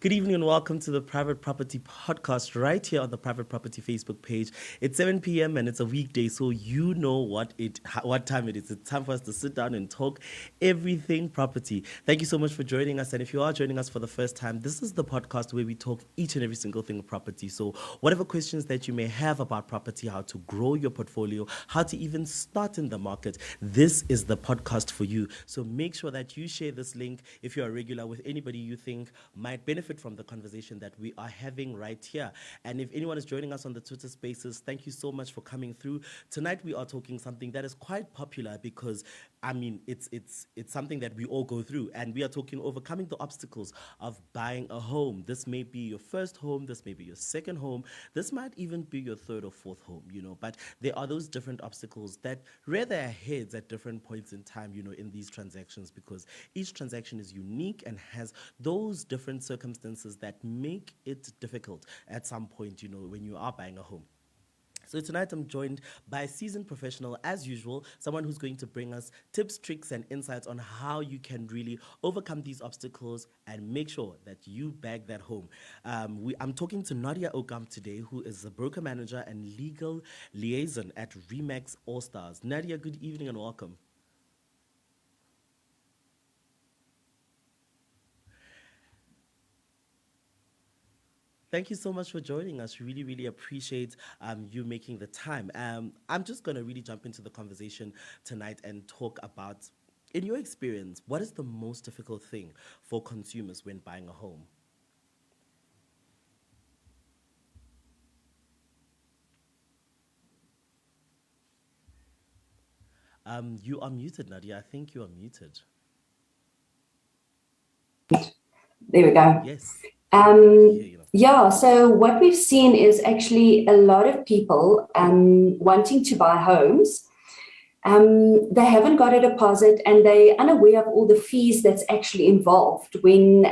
Good evening and welcome to the Private Property Podcast right here on the Private Property Facebook page. It's 7 p.m. and it's a weekday, so you know what time it is. It's time for us to sit down and talk everything property. Thank you so much for joining us. And if you are joining us for the first time, this is the podcast where we talk each and every single thing of property. So whatever questions that you may have about property, how to grow your portfolio, how to even start in the market, this is the podcast for you. So make sure that you share this link if you're a regular with anybody you think might benefit from the conversation that we are having right here. And if anyone is joining us on the Twitter Spaces, thank you so much for coming through. Tonight we are talking something that is quite popular because it's something that we all go through, and we are talking overcoming the obstacles of buying a home. This may be your first home, this may be your second home, this might even be your third or fourth home, but there are those different obstacles that rear their heads at different points in time, in these transactions, because each transaction is unique and has those different circumstances that make it difficult at some point, when you are buying a home. So tonight I'm joined by a seasoned professional, as usual, someone who's going to bring us tips, tricks, and insights on how you can really overcome these obstacles and make sure that you bag that home. I'm talking to Nadia Okam today, who is a broker manager and legal liaison at Remax All Stars. Nadia, good evening and welcome. Thank you so much for joining us. Really, really appreciate you making the time. I'm just going to really jump into the conversation tonight and talk about, in your experience, what is the most difficult thing for consumers when buying a home? You are muted, Nadia. I think you are muted. There we go. Yes. Yeah, so what we've seen is actually a lot of people wanting to buy homes. They haven't got a deposit and they're unaware of all the fees that's actually involved when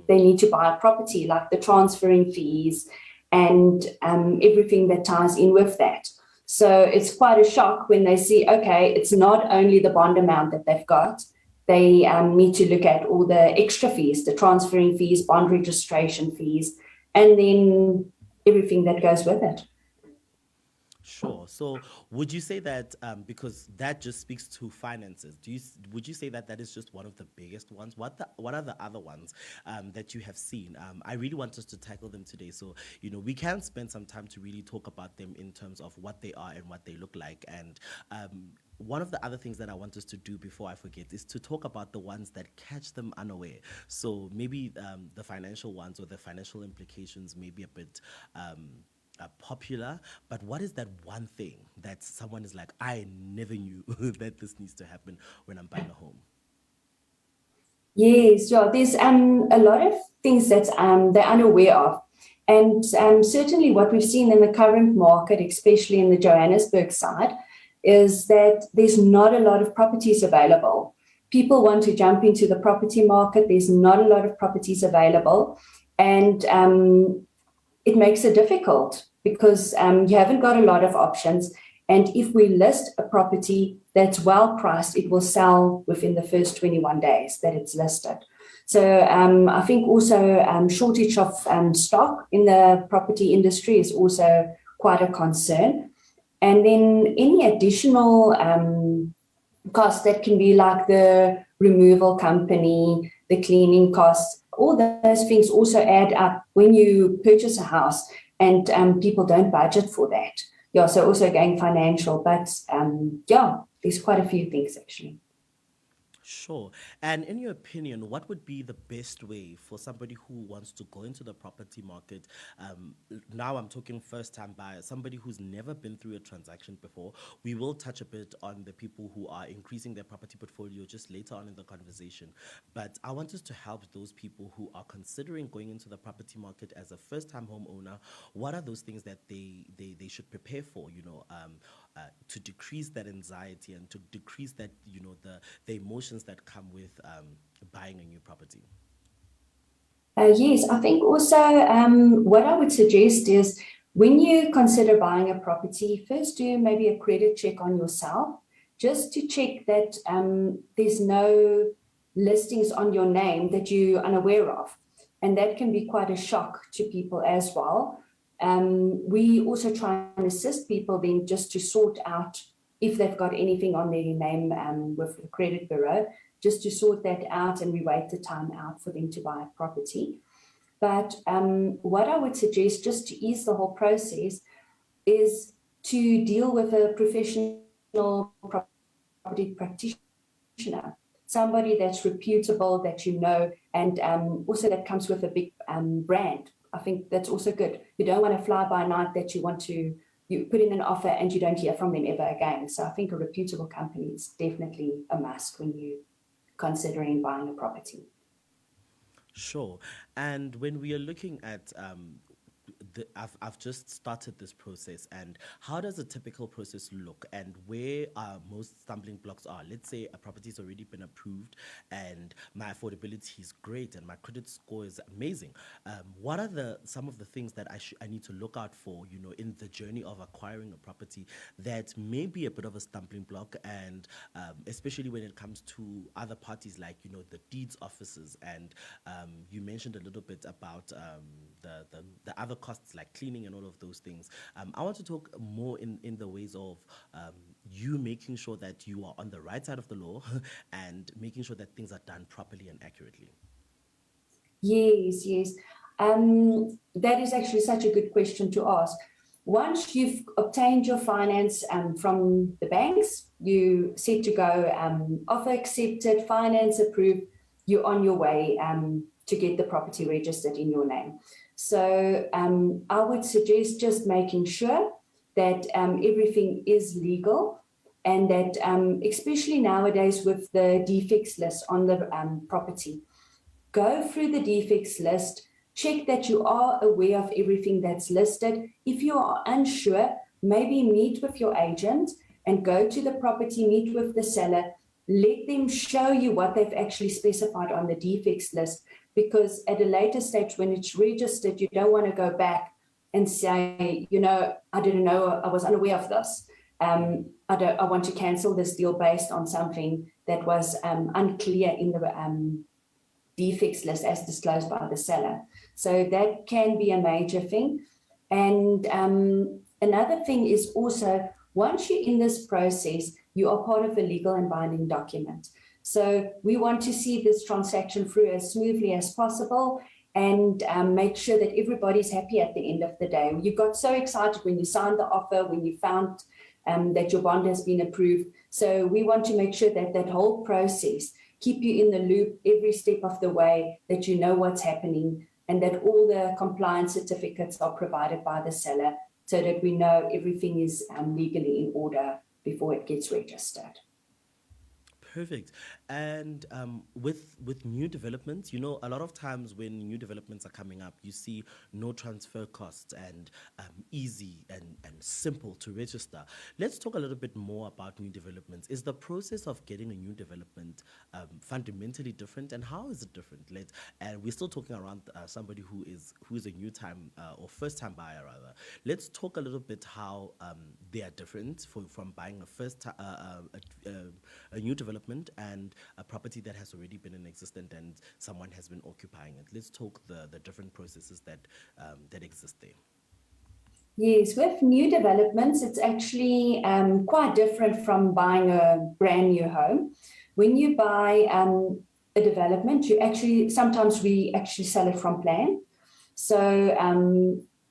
they need to buy a property, like the transferring fees and everything that ties in with that. So it's quite a shock when they see, okay, it's not only the bond amount that they've got, they need to look at all the extra fees, the transferring fees, bond registration fees, and then everything that goes with it. Sure. So, would you say that because that just speaks to finances? Would you say that that is just one of the biggest ones? What are the other ones that you have seen? I really want us to tackle them today. So, we can spend some time to really talk about them in terms of what they are and what they look like. And one of the other things that I want us to do before I forget is to talk about the ones that catch them unaware. So maybe the financial ones or the financial implications may be a bit popular, but what is that one thing that someone is like, I never knew that this needs to happen when I'm buying a home? Yes, yeah, there's a lot of things that they're unaware of. And certainly what we've seen in the current market, especially in the Johannesburg side, is that there's not a lot of properties available. People want to jump into the property market. There's not a lot of properties available. And it makes it difficult because you haven't got a lot of options. And if we list a property that's well priced, it will sell within the first 21 days that it's listed. So I think also shortage of stock in the property industry is also quite a concern. And then any additional costs that can be like the removal company, the cleaning costs, all those things also add up when you purchase a house, and people don't budget for that. Yeah, so also going financial, but yeah, there's quite a few things actually. Sure. And in your opinion, what would be the best way for somebody who wants to go into the property market? Now I'm talking first time buyer, somebody who's never been through a transaction before. We will touch a bit on the people who are increasing their property portfolio just later on in the conversation. But I want us to help those people who are considering going into the property market as a first time homeowner. What are those things that they should prepare for, to decrease that anxiety and to decrease that, the emotions that come with buying a new property? Yes, I think also what I would suggest is when you consider buying a property, first do maybe a credit check on yourself, just to check that there's no listings on your name that you're unaware of. and that can be quite a shock to people as well. We also try and assist people then just to sort out if they've got anything on their name with the credit bureau, just to sort that out, and we wait the time out for them to buy a property. But what I would suggest, just to ease the whole process, is to deal with a professional property practitioner, somebody that's reputable, that you know, and also that comes with a big brand. I think that's also good. You don't want to fly by night that you put in an offer and you don't hear from them ever again. So I think a reputable company is definitely a must when you're considering buying a property. Sure. And when we are looking at I've just started this process, and how does a typical process look, and where most stumbling blocks are? Let's say a property's already been approved and my affordability is great and my credit score is amazing. What are some of the things that I need to look out for, in the journey of acquiring a property that may be a bit of a stumbling block, and especially when it comes to other parties like, the deeds offices, and you mentioned a little bit about the other costs like cleaning and all of those things. I want to talk more in the ways of you making sure that you are on the right side of the law and making sure that things are done properly and accurately. Yes. That is actually such a good question to ask. Once you've obtained your finance from the banks, you set to go, offer accepted, finance approved, you're on your way to get the property registered in your name. So I would suggest just making sure that everything is legal, and that especially nowadays with the defects list on the property, go through the defects list, check that you are aware of everything that's listed. If you are unsure, maybe meet with your agent and go to the property, meet with the seller, let them show you what they've actually specified on the defects list. Because at a later stage, when it's registered, you don't want to go back and say, I didn't know, I was unaware of this. I want to cancel this deal based on something that was unclear in the defects list as disclosed by the seller. So that can be a major thing. And another thing is also, once you're in this process, you are part of a legal and binding document. So we want to see this transaction through as smoothly as possible, and make sure that everybody's happy at the end of the day. You got so excited when you signed the offer, when you found that your bond has been approved. So we want to make sure that that whole process, keep you in the loop every step of the way, that you know what's happening, and that all the compliance certificates are provided by the seller, so that we know everything is legally in order before it gets registered. Perfect. And with new developments, a lot of times when new developments are coming up, you see no transfer costs and easy and simple to register. Let's talk a little bit more about new developments. Is the process of getting a new development fundamentally different, and how is it different? And we're still talking around somebody who is a new time or first time buyer rather. Let's talk a little bit how they are different from buying a new development and a property that has already been in existence and someone has been occupying it. Let's talk the different processes that exist there. Yes, with new developments, it's actually quite different from buying a brand new home. When you buy a development, sometimes we actually sell it from plan. So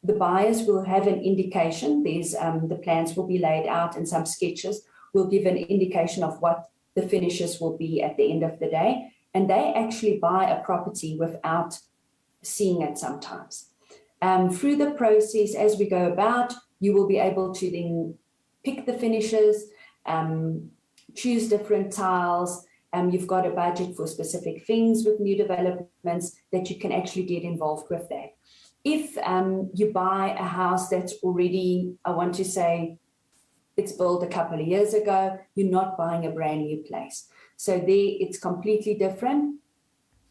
the buyers will have an indication. The plans will be laid out, and some sketches will give an indication of what the finishes will be at the end of the day. And they actually buy a property without seeing it sometimes. Through the process, as we go about, you will be able to then pick the finishes, choose different tiles. You've got a budget for specific things with new developments that you can actually get involved with that. If you buy a house that's already, I want to say, it's built a couple of years ago, you're not buying a brand new place. So there, it's completely different.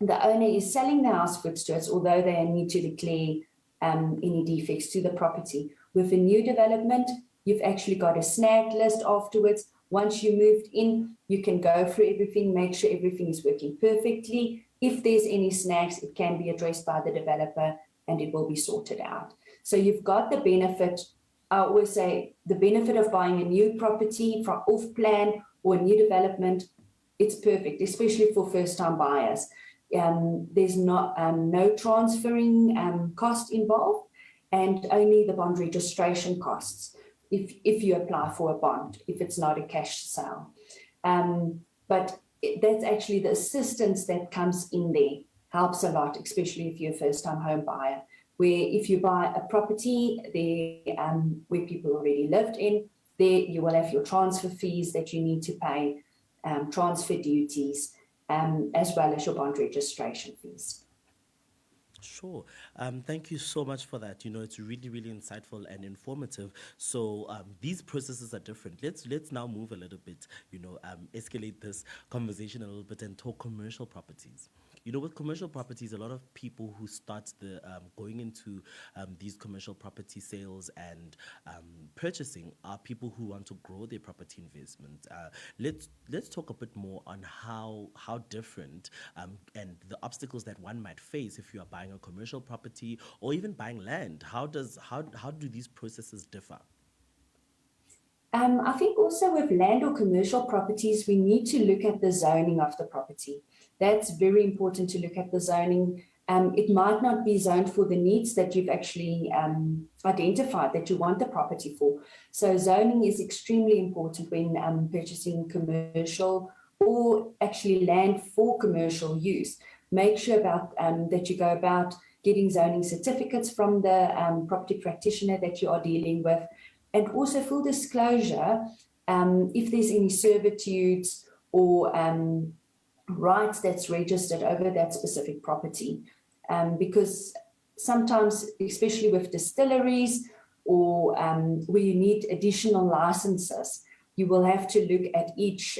The owner is selling the house footsteps, although they need to declare any defects to the property. With a new development, you've actually got a snag list afterwards. Once you moved in, you can go through everything, make sure everything is working perfectly. If there's any snags, it can be addressed by the developer and it will be sorted out. So you've got the benefit. I always say the benefit of buying a new property from off plan or a new development, it's perfect, especially for first-time buyers. There's not no transferring cost involved, and only the bond registration costs if you apply for a bond, if it's not a cash sale. But that's actually the assistance that comes in there helps a lot, especially if you're a first-time home buyer. Where if you buy a property there where people already lived in, there you will have your transfer fees that you need to pay, transfer duties, as well as your bond registration fees. Sure. Thank you so much for that. It's really, really insightful and informative. So these processes are different. Let's now move a little bit, escalate this conversation a little bit and talk commercial properties. With commercial properties, a lot of people who start going into these commercial property sales and purchasing are people who want to grow their property investment. Let's talk a bit more on how different and the obstacles that one might face if you are buying a commercial property or even buying land. How do these processes differ? I think also with land or commercial properties, we need to look at the zoning of the property. That's very important to look at the zoning. It might not be zoned for the needs that you've actually identified that you want the property for. So zoning is extremely important when purchasing commercial or actually land for commercial use. Make sure that you go about getting zoning certificates from the property practitioner that you are dealing with. And also full disclosure, if there's any servitudes or rights that's registered over that specific property. Because sometimes, especially with distilleries or where you need additional licenses, you will have to look at each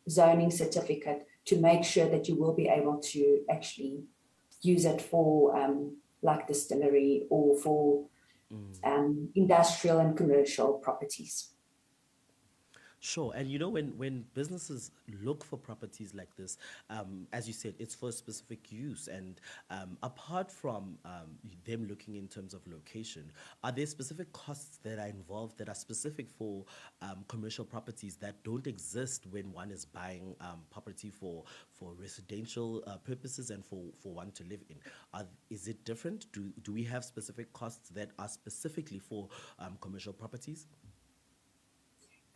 zoning certificate to make sure that you will be able to actually use it for like distillery or for industrial and commercial properties. Sure. And when businesses look for properties like this, as you said, it's for specific use. And apart from them looking in terms of location, are there specific costs that are involved that are specific for commercial properties that don't exist when one is buying property for residential purposes and for one to live in? Is it different? Do we have specific costs that are specifically for commercial properties?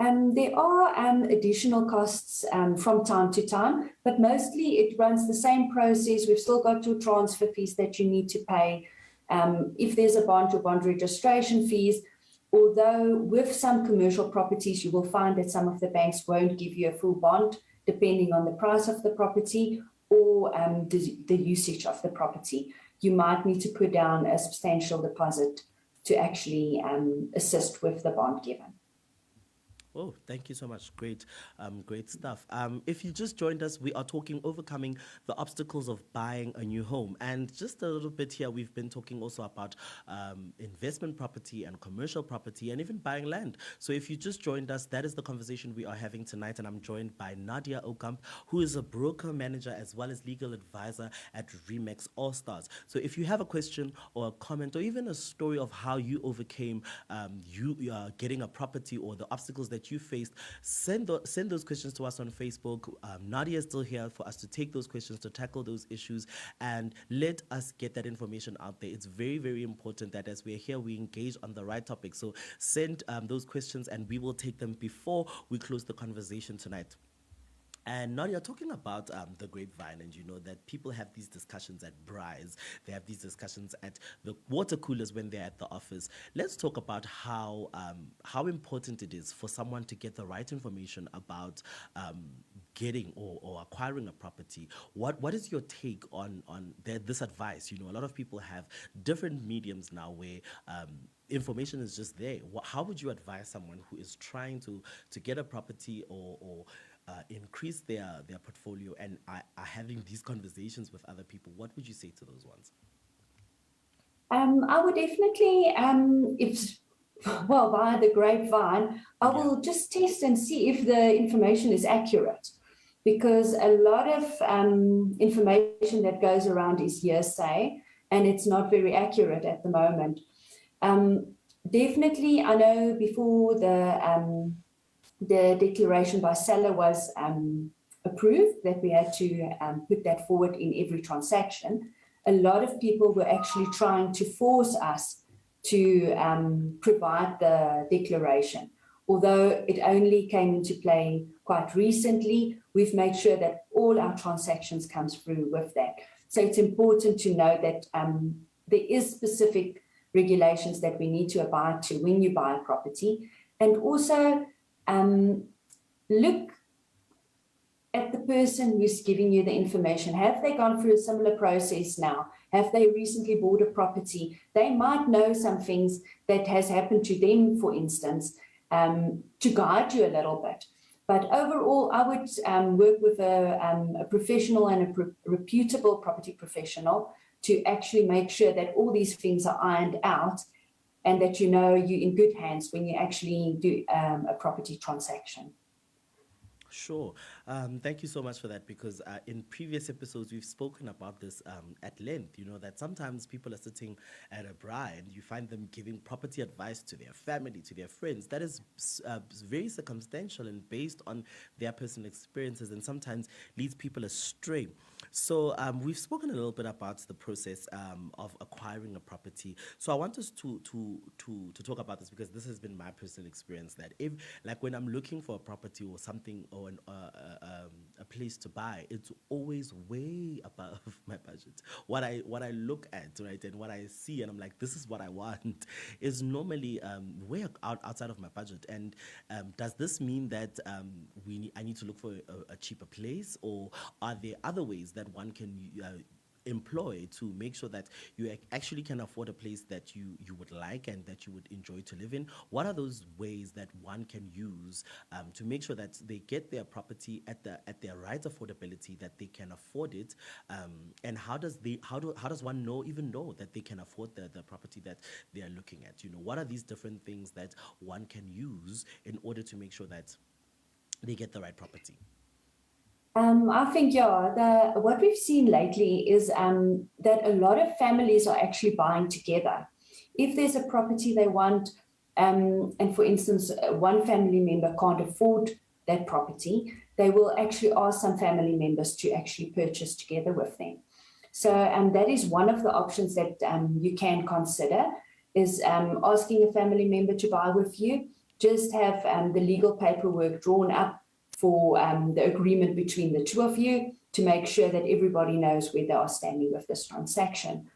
There are additional costs from time to time, but mostly it runs the same process. We've still got your transfer fees that you need to pay. If there's a bond, your bond registration fees. Although with some commercial properties, you will find that some of the banks won't give you a full bond, depending on the price of the property or the usage of the property. You might need to put down a substantial deposit to actually assist with the bond given. Oh, thank you so much. Great, great stuff. If you just joined us, we are talking overcoming the obstacles of buying a new home. And just a little bit here, we've been talking also about investment property and commercial property and even buying land. So if you just joined us, that is the conversation we are having tonight. And I'm joined by Nadia Okamp, who is a broker manager as well as legal advisor at Remax All Stars. So if you have a question or a comment or even a story of how you overcame getting a property or the obstacles that you faced, send those questions to us on Facebook. Nadia is still here for us to take those questions, to tackle those issues, and let us get that information out there. It's very, very important that as we're here, we engage on the right topic. So send those questions and we will take them before we close the conversation tonight. And now you're talking about the grapevine, and you know that people have these discussions at braais, they have these discussions at the water coolers when they're at the office. Let's talk about how important it is for someone to get the right information about getting or acquiring a property. What is your take on this advice? You know, a lot of people have different mediums now where information is just there. How would you advise someone who is trying to get a property or increase their portfolio and are having these conversations with other people? What would you say to those ones? I would definitely, if well, via the grapevine, I Yeah. will just test and see if the information is accurate. Because a lot of information that goes around is hearsay and it's not very accurate at the moment. Definitely, I know before the declaration by seller was approved, that we had to put that forward in every transaction. A lot of people were actually trying to force us to provide the declaration. Although it only came into play quite recently, we've made sure that all our transactions comes through with that. So it's important to know that there is specific regulations that we need to abide to when you buy a property, and also look at the person who's giving you the information. Have they gone through a similar process now? Have they recently bought a property? They might know some things that has happened to them, for instance, to guide you a little bit. But overall, I would work with a professional and a reputable property professional to actually make sure that all these things are ironed out and that you know you're in good hands when you actually do a property transaction. Sure. Thank you so much for that, because in previous episodes we've spoken about this at length. You know that sometimes people are sitting at a bar and you find them giving property advice to their family, to their friends. That is very circumstantial and based on their personal experiences, and sometimes leads people astray. So we've spoken a little bit about the process of acquiring a property. So I want us to talk about this, because this has been my personal experience, that if, like, when I'm looking for a property or something, or a place to buy, it's always way above my budget. What I look at, right, and what I see, and I'm like, this is what I want, is normally way outside of my budget. And does this mean that I need to look for a cheaper place, or are there other ways that one can employ to make sure that you actually can afford a place that you would like and that you would enjoy to live in? What are those ways that one can use to make sure that they get their property at their right affordability, that they can afford it, and how does one know that they can afford the property that they are looking at? You know, what are these different things that one can use in order to make sure that they get the right property? I think, yeah, what we've seen lately is that a lot of families are actually buying together. If there's a property they want, and for instance, one family member can't afford that property, they will actually ask some family members to actually purchase together with them. So that is one of the options that you can consider, is asking a family member to buy with you. Just have the legal paperwork drawn up for the agreement between the two of you, to make sure that everybody knows where they are standing with this transaction.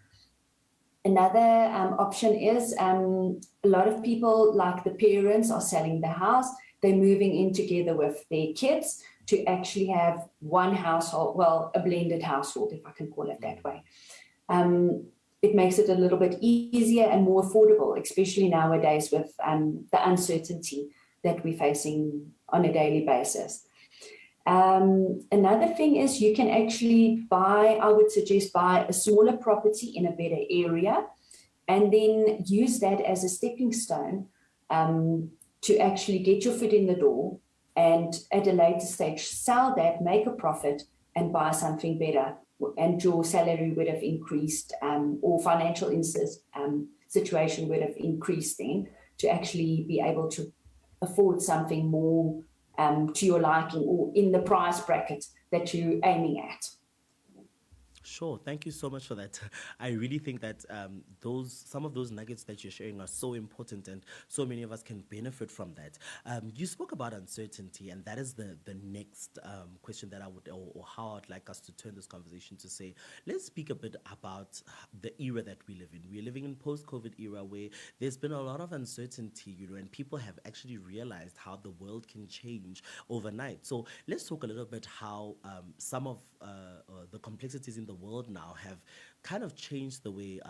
Another option is a lot of people, like the parents, are selling the house. They're moving in together with their kids to actually have one household, well, a blended household, if I can call it that way. It makes it a little bit easier and more affordable, especially nowadays with the uncertainty that we're facing on a daily basis. Another thing is, you can actually I would suggest buy a smaller property in a better area, and then use that as a stepping stone to actually get your foot in the door, and at a later stage sell that, make a profit, and buy something better. And your salary would have increased, or financial situation would have increased then, to actually be able to afford something more to your liking, or in the price bracket that you're aiming at. Sure. Thank you so much for that. I really think that some of those nuggets that you're sharing are so important, and so many of us can benefit from that. You spoke about uncertainty, and that is the next question that I would, or how I'd like us to turn this conversation, to say, let's speak a bit about the era that we live in. We're living in post-COVID era, where there's been a lot of uncertainty, you know, and people have actually realized how the world can change overnight. So let's talk a little bit how some of the complexities in the world now have kind of changed the way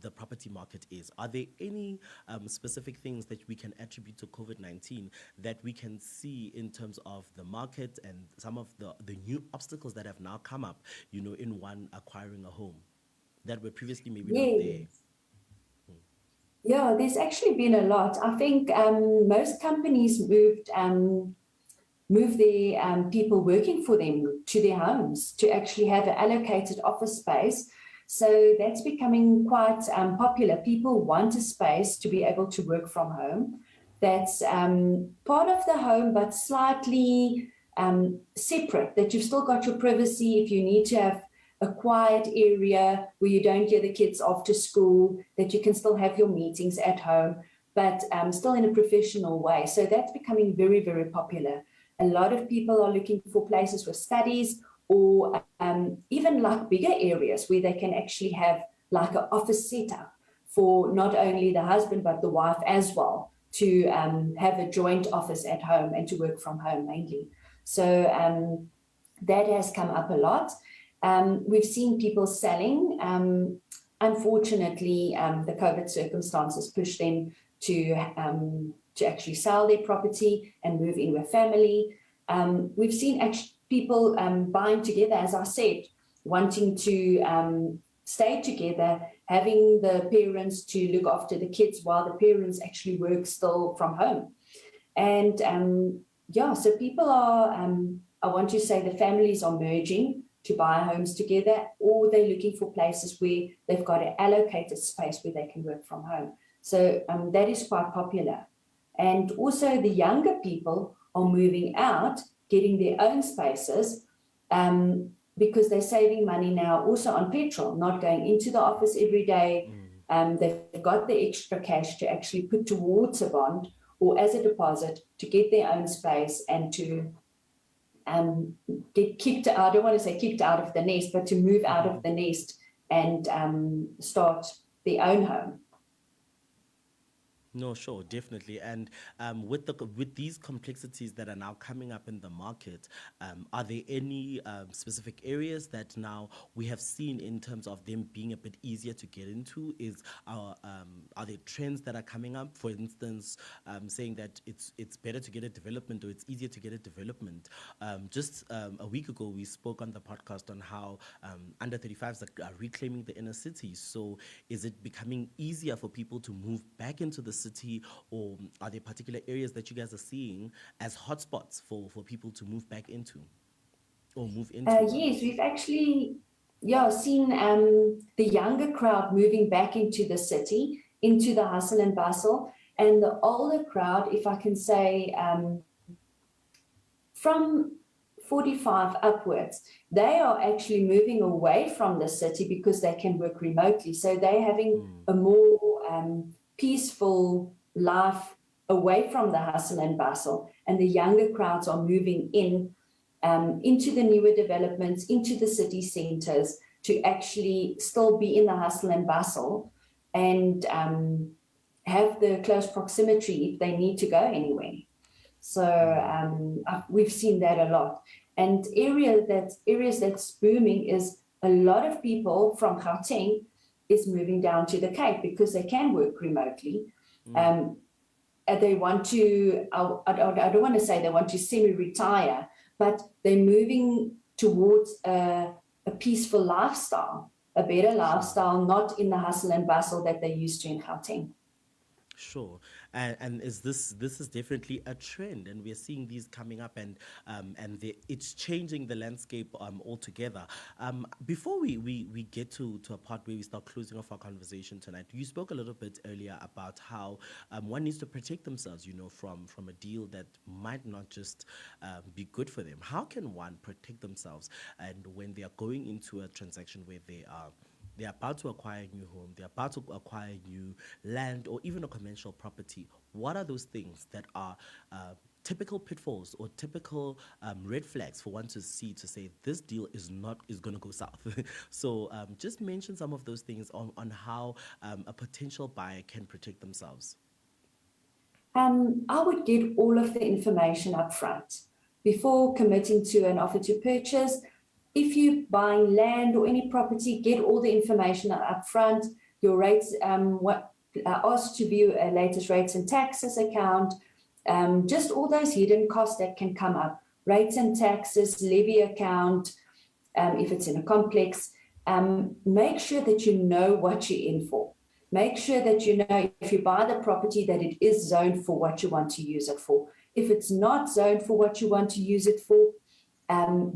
the property market is. Are there any specific things that we can attribute to COVID-19 that we can see in terms of the market and some of the new obstacles that have now come up, you know, in one acquiring a home, that were previously maybe not there? Yes. Yeah, there's actually been a lot. I think most companies move their people working for them to their homes to actually have an allocated office space. So that's becoming quite popular. People want a space to be able to work from home. That's part of the home, but slightly separate, that you've still got your privacy if you need to have a quiet area where you don't hear the kids after school, that you can still have your meetings at home, but still in a professional way. So that's becoming very, very popular. A lot of people are looking for places for studies or even like bigger areas where they can actually have like an office setup for not only the husband but the wife as well to have a joint office at home and to work from home mainly. So that has come up a lot. We've seen people selling. Unfortunately, the COVID circumstances push them to actually sell their property and move in with family. We've seen people buying together, as I said, wanting to stay together, having the parents to look after the kids while the parents actually work still from home. And yeah, so people are, I want to say the families are merging to buy homes together, or they're looking for places where they've got an allocated space where they can work from home. So that is quite popular. And also the younger people are moving out, getting their own spaces because they're saving money now also on petrol, not going into the office every day. They've got the extra cash to actually put towards a bond or as a deposit to get their own space and to get kicked out. I don't want to say kicked out of the nest, but to move out of the nest and start their own home. No, sure, definitely. And with these complexities that are now coming up in the market, are there any specific areas that now we have seen in terms of them being a bit easier to get into? Are there trends that are coming up? For instance, saying that it's better to get a development or it's easier to get a development. Just a week ago, we spoke on the podcast on how under 35s are reclaiming the inner city. So is it becoming easier for people to move back into the city, or are there particular areas that you guys are seeing as hotspots for people to move back into or move into? Yes, we've actually seen the younger crowd moving back into the city, into the hustle and bustle, and the older crowd, if I can say, from 45 upwards, they are actually moving away from the city because they can work remotely. So they're having a more peaceful life away from the hustle and bustle. And the younger crowds are moving into the newer developments, into the city centers to actually still be in the hustle and bustle and have the close proximity if they need to go anywhere. So we've seen that a lot. And areas that's booming is a lot of people from Gauteng is moving down to the Cape because they can work remotely. And they want to, I don't want to say they want to semi-retire, but they're moving towards a peaceful lifestyle, a better lifestyle, not in the hustle and bustle that they used to in Gauteng. Sure, and this is definitely a trend, and we're seeing these coming up, and it's changing the landscape altogether. Before we get to a part where we start closing off our conversation tonight, you spoke a little bit earlier about how one needs to protect themselves, from a deal that might not just be good for them. How can one protect themselves, and when they are going into a transaction where they're about to acquire a new home, they're about to acquire new land or even a commercial property, what are those things that are typical pitfalls or typical red flags for one to see to say this deal is going to go south? So just mention some of those things on how a potential buyer can protect themselves. I would get all of the information up front before committing to an offer to purchase. If you're buying land or any property, get all the information up front. Your rates, ask to view a latest rates and taxes account, just all those hidden costs that can come up. Rates and taxes, levy account, if it's in a complex. Make sure that you know what you're in for. make sure that you know if you buy the property that it is zoned for what you want to use it for. If it's not zoned for what you want to use it for,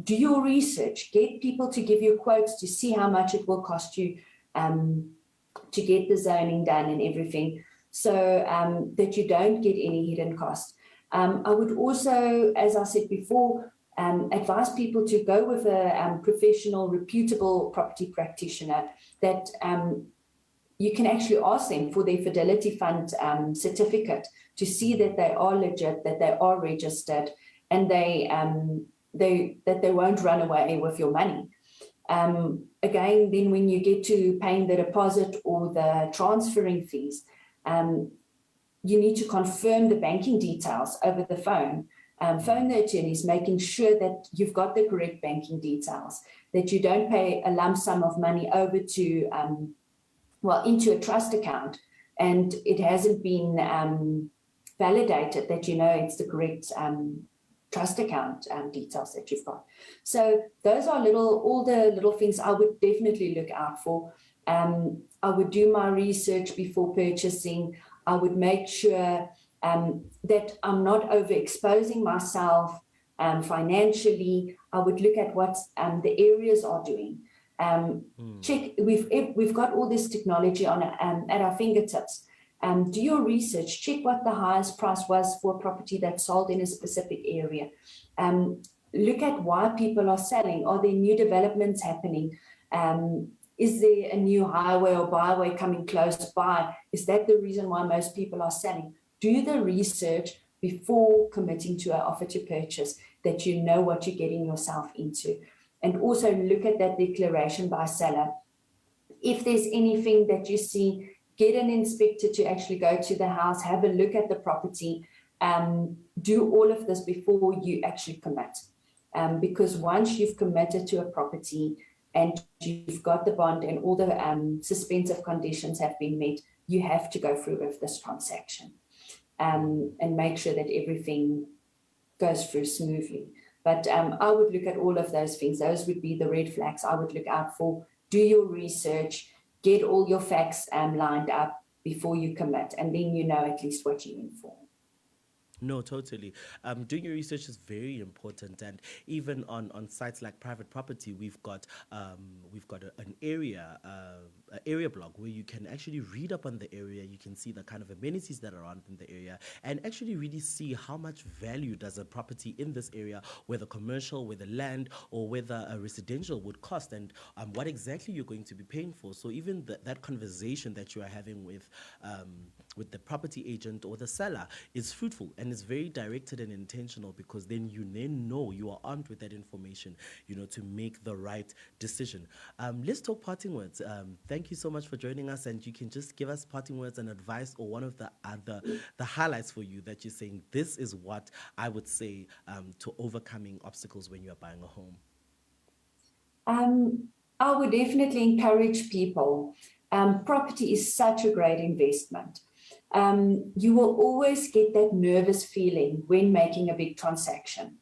do your research. Get people to give you quotes to see how much it will cost you to get the zoning done and everything, so that you don't get any hidden cost. I would also, as I said before, advise people to go with a professional, reputable property practitioner that you can actually ask them for their Fidelity Fund certificate to see that they are legit, that they are registered, and that they won't run away with your money. Again, then when you get to paying the deposit or the transferring fees, you need to confirm the banking details over the phone. Phone the attorneys, making sure that you've got the correct banking details, that you don't pay a lump sum of money over to, into a trust account, and it hasn't been validated that you know it's the correct trust account details that you've got. So those are all the little things I would definitely look out for. I would do my research before purchasing. I would make sure that I'm not overexposing myself financially. I would look at what the areas are doing. Check. We've got all this technology on at our fingertips. Do your research. Check what the highest price was for a property that's sold in a specific area. Look at why people are selling. Are there new developments happening? Is there a new highway or byway coming close by? Is that the reason why most people are selling? Do the research before committing to an offer to purchase, that you know what you're getting yourself into. And also look at that declaration by seller. If there's anything that you see, get an inspector to actually go to the house, have a look at the property, do all of this before you actually commit. Because once you've committed to a property and you've got the bond and all the suspensive conditions have been met, you have to go through with this transaction and make sure that everything goes through smoothly. But I would look at all of those things. Those would be the red flags I would look out for. Do your research, get all your facts lined up before you commit, and then you know at least what you're in for. No, totally. Doing your research is very important, and even on sites like private property, we've got an area blog where you can actually read up on the area. You can see the kind of amenities that are around in the area, and actually really see how much value does a property in this area, whether commercial, whether land, or whether a residential would cost, and what exactly you're going to be paying for. So even that conversation that you are having with the property agent or the seller is fruitful. And it's very directed and intentional, because then you know you are armed with that information, to make the right decision. Let's talk parting words. Thank you so much for joining us, and you can just give us parting words and advice, or one of the highlights for you that you're saying, this is what I would say to overcoming obstacles when you are buying a home. I would definitely encourage people. Property is such a great investment. You will always get that nervous feeling when making a big transaction.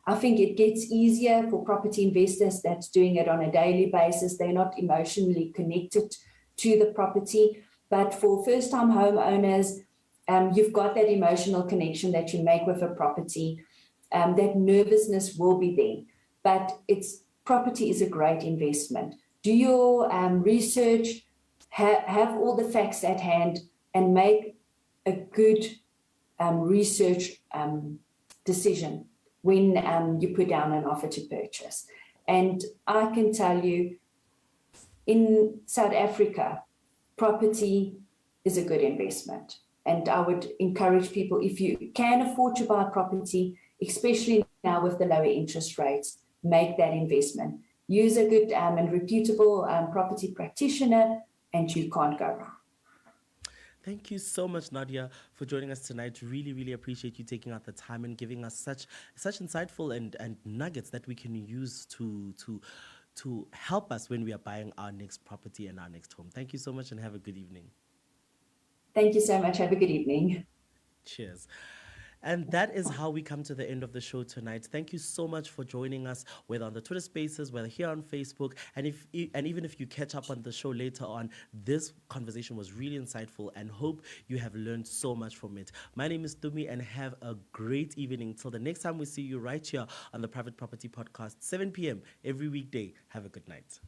I think it gets easier for property investors that's doing it on a daily basis. They're not emotionally connected to the property. But for first-time homeowners, you've got that emotional connection that you make with a property. That nervousness will be there. But property is a great investment. Do your research, have all the facts at hand, and make a good research decision when you put down an offer to purchase. And I can tell you, in South Africa, property is a good investment. And I would encourage people, if you can afford to buy property, especially now with the lower interest rates, make that investment. Use a good and reputable property practitioner, and you can't go wrong. Thank you so much, Nadia, for joining us tonight. Really, really appreciate you taking out the time and giving us such insightful and nuggets that we can use to help us when we are buying our next property and our next home. Thank you so much, and have a good evening. Thank you so much. Have a good evening. Cheers. And that is how we come to the end of the show tonight. Thank you so much for joining us, whether on the Twitter Spaces, whether here on Facebook, and even if you catch up on the show later on. This conversation was really insightful, and hope you have learned so much from it. My name is Tumi, and have a great evening. Till the next time we see you right here on the Private Property Podcast, 7 p.m. every weekday. Have a good night.